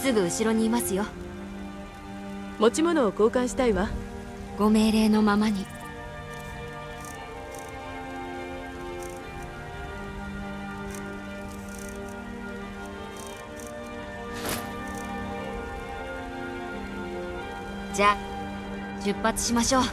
すぐ後ろにいますよ。持ち物を交換したいわ。ご命令のままに。じゃあ出発しましょう。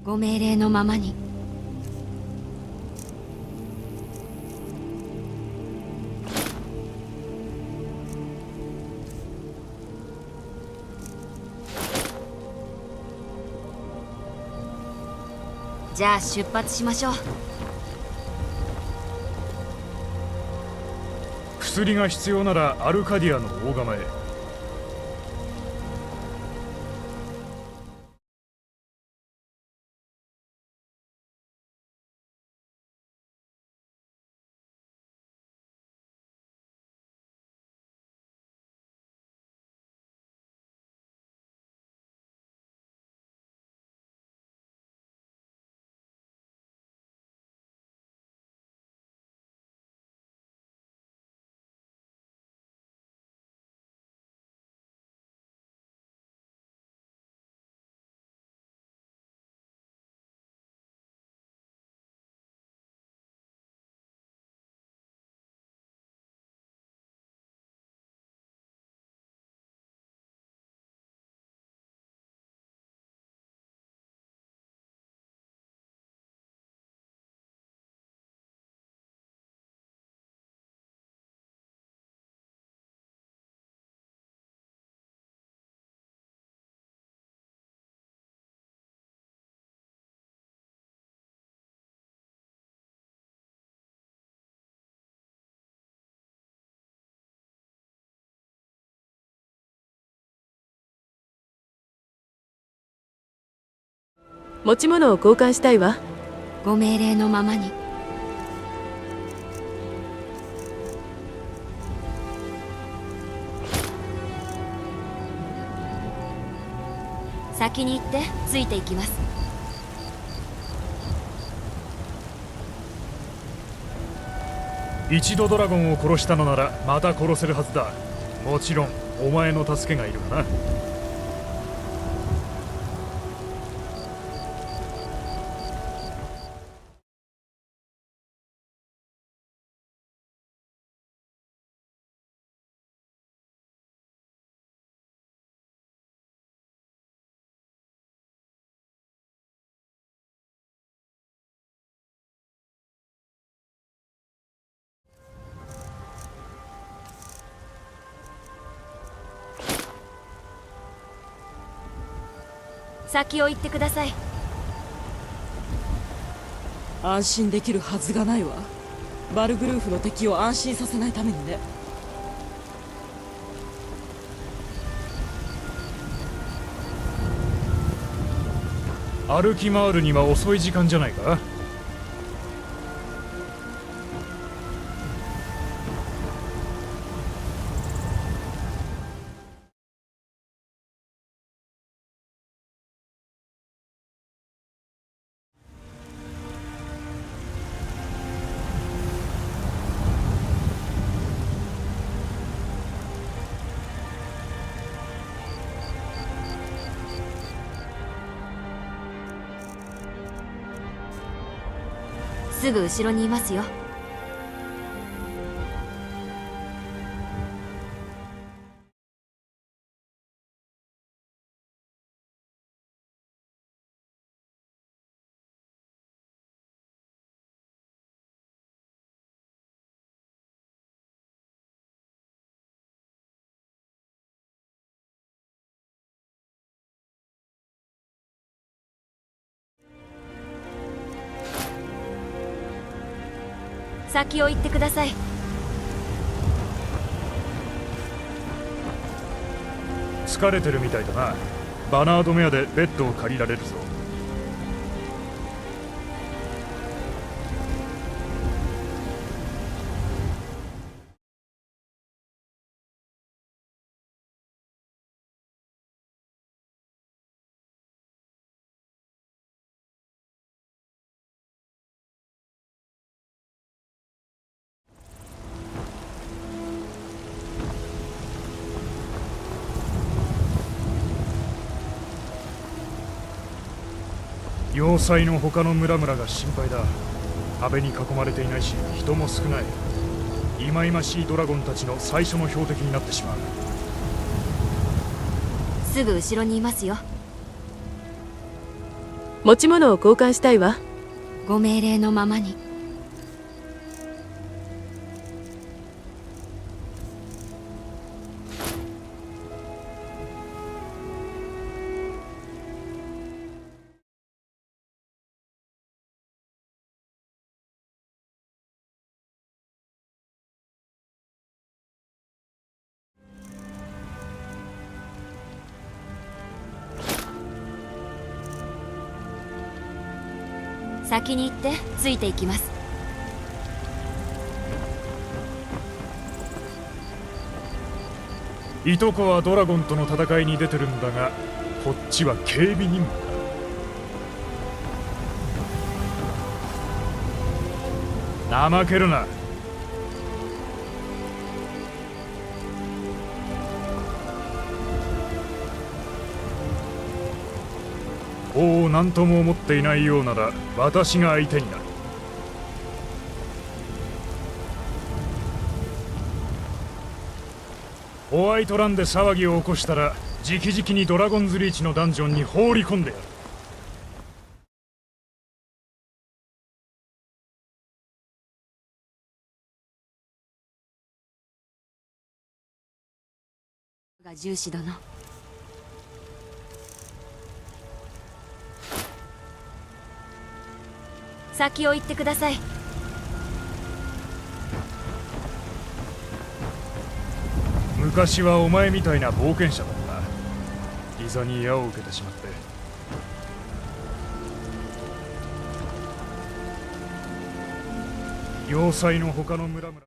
ご命令のままに。じゃあ出発しましょう。薬が必要ならアルカディアの大釜へ。持ち物を交換したいわ。ご命令のままに。先に行ってついていきます。一度ドラゴンを殺したのならまた殺せるはずだ。もちろんお前の助けがいるかな。先を行ってください。安心できるはずがないわ。バルグルーフの敵を安心させないためにね。歩き回るには遅い時間じゃないか。すぐ後ろにいますよ。先を行ってください。疲れてるみたいだな。バナードメアでベッドを借りられるぞ。要塞の他の村々が心配だ。壁に囲まれていないし人も少ない。忌々しいドラゴンたちの最初の標的になってしまう。すぐ後ろにいますよ。持ち物を交換したいわ。ご命令のままに。先に行ってついていきます。いとこはドラゴンとの戦いに出てるんだが、こっちは警備任務だ。怠けるな。王を何とも思っていないようなら私が相手になる。ホワイトランで騒ぎを起こしたら直々にドラゴンズリーチのダンジョンに放り込んでやる。が重視殿。先を行ってください。昔はお前みたいな冒険者だった。膝に矢を受けてしまって。要塞の他の村々。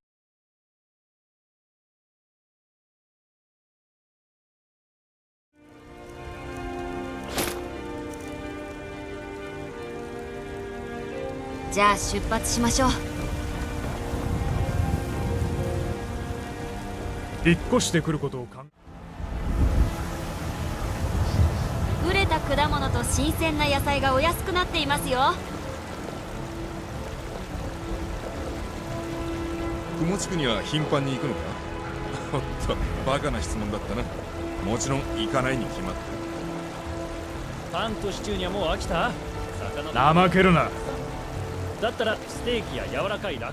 じゃあ出発しましょう。引っ越してくることを熟れた果物と新鮮な野菜がお安くなっていますよ。雲地区には頻繁に行くのか？おっと、バカな質問だったな。もちろん行かないに決まってる。パンとシチューにはもう飽きた？怠けるな。だったらステーキや柔らかいラッ